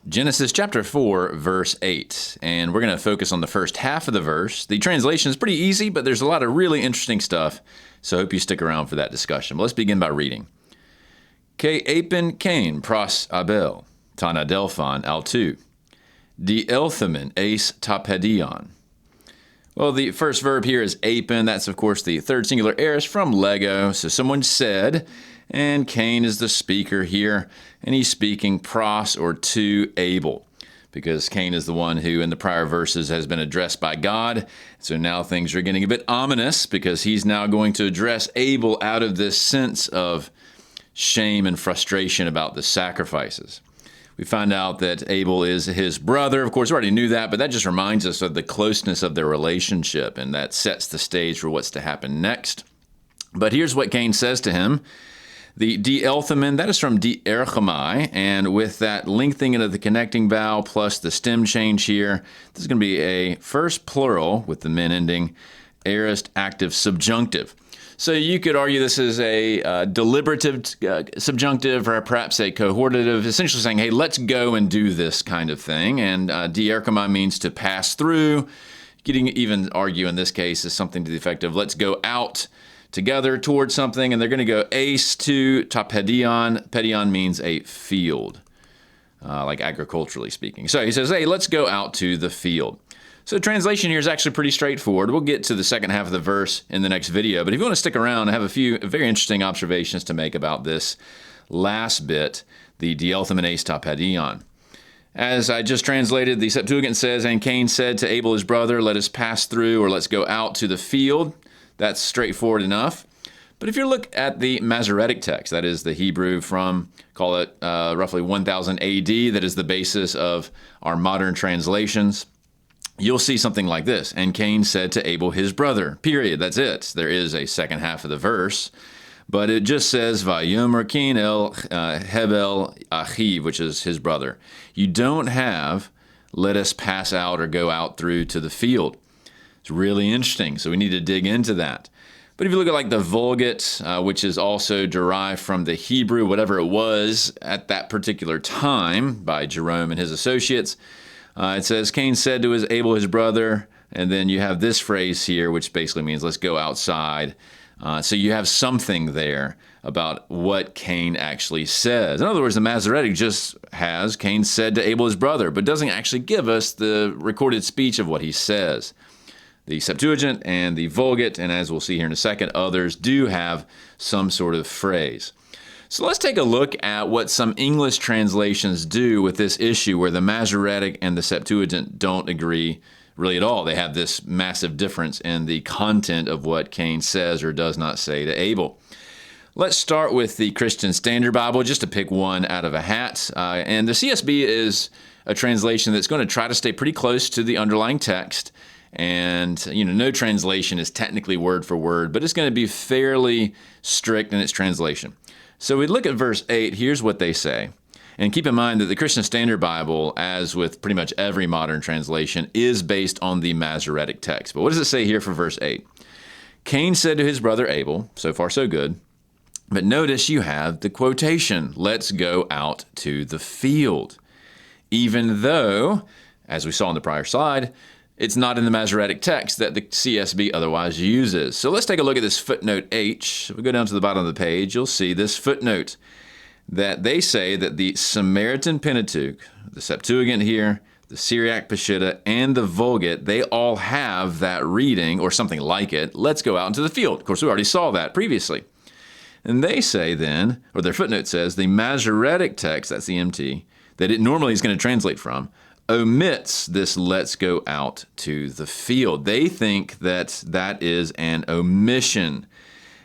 Genesis chapter 4, verse 8, and we're going to focus on the first half of the verse. The translation is pretty easy, but there's a lot of really interesting stuff, so I hope you stick around for that discussion. But let's begin by reading. Ke apen Cain pros Abel, tana delphon altu, di elthamen eis tapedion. Well, the first verb here is apen. That's, of course, the third singular aorist from Lego. So someone said, and Cain is the speaker here, and he's speaking pros or to Abel, because Cain is the one who in the prior verses has been addressed by God. So now things are getting a bit ominous because he's now going to address Abel out of this sense of shame and frustration about the sacrifices. We find out that Abel is his brother. Of course, we already knew that, but that just reminds us of the closeness of their relationship, and that sets the stage for what's to happen next. But here's what Cain says to him. The di-elthamen, that is from di-erchomai, and with that lengthening of the connecting vowel plus the stem change here, this is going to be a first plural with the men ending, aorist active subjunctive. So you could argue this is a deliberative subjunctive or perhaps a cohortative, essentially saying, hey, let's go and do this kind of thing. And di-erchomai means to pass through. You could even argue in this case is something to the effect of let's go out together towards something, and they're going to go eis to tapedion. Pedion means a field, like agriculturally speaking. So he says, hey, let's go out to the field. So the translation here is actually pretty straightforward. We'll get to the second half of the verse in the next video, but if you want to stick around, I have a few very interesting observations to make about this last bit, the di-elthamen eis tapedion. As I just translated, the Septuagint says, and Cain said to Abel his brother, let us pass through, or let's go out to the field. That's straightforward enough. But if you look at the Masoretic text, that is the Hebrew from, call it roughly 1000 AD, that is the basis of our modern translations, you'll see something like this. And Cain said to Abel his brother, period. That's it. There is a second half of the verse, but it just says, Vayomer Cain el Hebel achiv, which is his brother. You don't have, let us pass out or go out through to the field. It's really interesting, so we need to dig into that. But if you look at like the Vulgate, which is also derived from the Hebrew, whatever it was at that particular time by Jerome and his associates, it says, Cain said to his Abel, his brother, and then you have this phrase here, which basically means let's go outside. So you have something there about what Cain actually says. In other words, the Masoretic just has Cain said to Abel, his brother, but doesn't actually give us the recorded speech of what he says. The Septuagint and the Vulgate, and as we'll see here in a second, others do have some sort of phrase. So let's take a look at what some English translations do with this issue where the Masoretic and the Septuagint don't agree really at all. They have this massive difference in the content of what Cain says or does not say to Abel. Let's start with the Christian Standard Bible, just to pick one out of a hat. And the CSB is a translation that's going to try to stay pretty close to the underlying text. And, no translation is technically word for word, but it's going to be fairly strict in its translation. So we look at verse 8. Here's what they say. And keep in mind that the Christian Standard Bible, as with pretty much every modern translation, is based on the Masoretic text. But what does it say here for verse 8? Cain said to his brother Abel, so far so good. But notice you have the quotation, let's go out to the field. Even though, as we saw in the prior slide, it's not in the Masoretic text that the CSB otherwise uses. So let's take a look at this footnote H. If we go down to the bottom of the page, you'll see this footnote that they say that the Samaritan Pentateuch, the Septuagint here, the Syriac Peshitta, and the Vulgate, they all have that reading or something like it. Let's go out into the field. Of course, we already saw that previously. And they say then, or their footnote says, the Masoretic text, that's the MT, that it normally is going to translate from, omits this let's go out to the field. They think that that is an omission,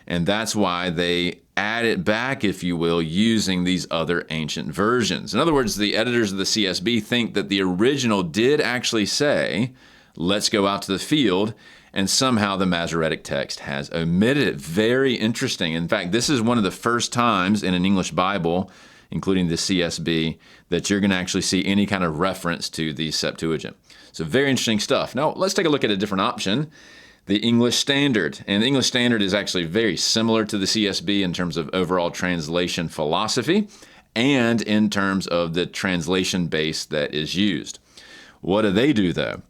and that's why they add it back, if you will, using these other ancient versions. In other words, the editors of the CSB think that the original did actually say, let's go out to the field, and somehow the Masoretic text has omitted it. Very interesting. In fact, this is one of the first times in an English Bible, including the CSB, that you're going to actually see any kind of reference to the Septuagint. So very interesting stuff. Now, let's take a look at a different option, the English Standard. And the English Standard is actually very similar to the CSB in terms of overall translation philosophy, and in terms of the translation base that is used. What do they do, though?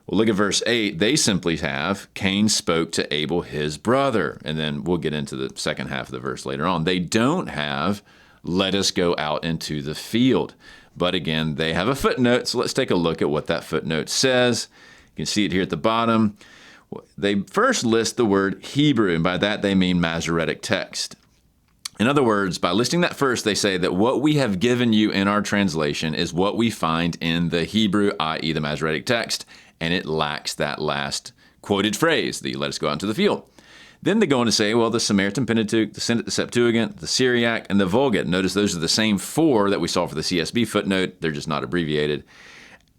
Well, look at verse 8. They simply have, Cain spoke to Abel, his brother. And then we'll get into the second half of the verse later on. They don't have, let us go out into the field. But again, they have a footnote. So let's take a look at what that footnote says. You can see it here at the bottom. They first list the word Hebrew, and by that they mean Masoretic text. In other words, by listing that first, they say that what we have given you in our translation is what we find in the Hebrew, i.e. the Masoretic text, and it lacks that last quoted phrase, the let us go out into the field. Then they go on to say, well, the Samaritan Pentateuch, the Septuagint, the Syriac, and the Vulgate. Notice those are the same four that we saw for the CSB footnote. They're just not abbreviated.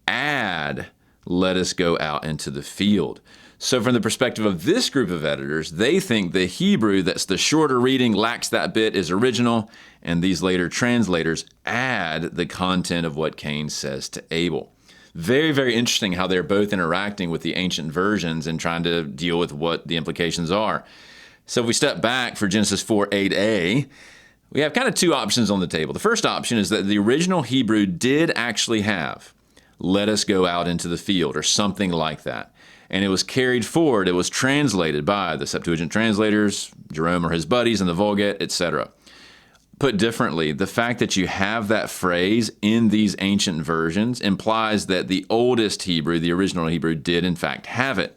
Add, let us go out into the field. So from the perspective of this group of editors, they think the Hebrew that's the shorter reading lacks that bit is original, and these later translators add the content of what Cain says to Abel. Very, very interesting how they're both interacting with the ancient versions and trying to deal with what the implications are. So if we step back for Genesis 4:8a, we have kind of two options on the table. The first option is that the original Hebrew did actually have, let us go out into the field, or something like that. And it was carried forward, it was translated by the Septuagint translators, Jerome or his buddies in the Vulgate, etc. Put differently, the fact that you have that phrase in these ancient versions implies that the oldest Hebrew, the original Hebrew, did in fact have it.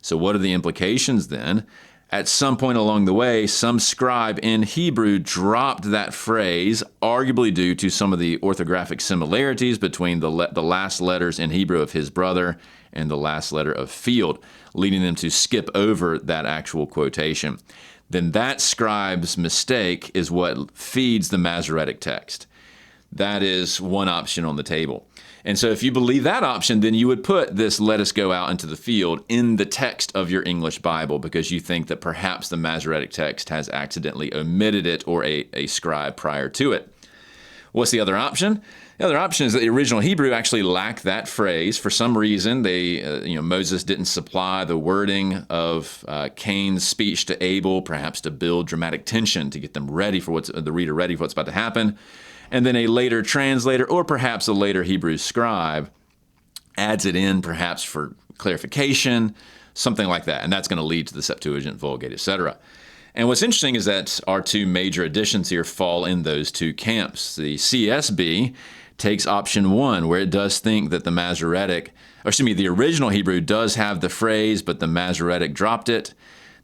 So what are the implications then? At some point along the way, some scribe in Hebrew dropped that phrase, arguably due to some of the orthographic similarities between the last letters in Hebrew of his brother and the last letter of field, leading them to skip over that actual quotation. Then that scribe's mistake is what feeds the Masoretic text. That is one option on the table. And so if you believe that option, then you would put this let us go out into the field in the text of your English Bible because you think that perhaps the Masoretic text has accidentally omitted it or a scribe prior to it. What's the other option? The other option is that the original Hebrew actually lacked that phrase. For some reason, Moses didn't supply the wording of Cain's speech to Abel, perhaps to build dramatic tension, to get them ready for the reader ready for what's about to happen. And then a later translator, or perhaps a later Hebrew scribe, adds it in perhaps for clarification, something like that. And that's going to lead to the Septuagint, Vulgate, etc. And what's interesting is that our two major additions here fall in those two camps. The CSB takes option one, where it does think that the original Hebrew does have the phrase, but the Masoretic dropped it.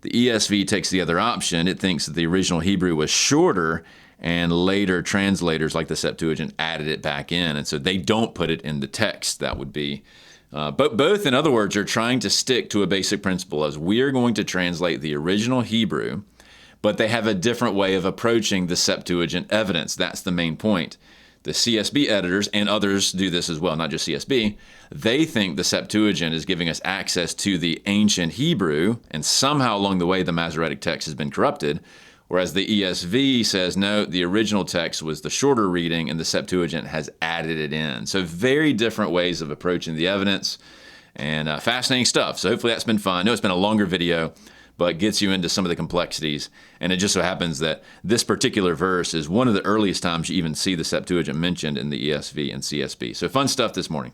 The ESV takes the other option. It thinks that the original Hebrew was shorter, and later translators like the Septuagint added it back in, and so they don't put it in the text. That would be, but both, in other words, are trying to stick to a basic principle as we are going to translate the original Hebrew, but they have a different way of approaching the Septuagint evidence. That's the main point. The CSB editors, and others do this as well, not just CSB, they think the Septuagint is giving us access to the ancient Hebrew, and somehow along the way the Masoretic text has been corrupted, whereas the ESV says, no, the original text was the shorter reading and the Septuagint has added it in. So very different ways of approaching the evidence, and fascinating stuff. So hopefully that's been fun. I know it's been a longer video, but gets you into some of the complexities. And it just so happens that this particular verse is one of the earliest times you even see the Septuagint mentioned in the ESV and CSB. So fun stuff this morning.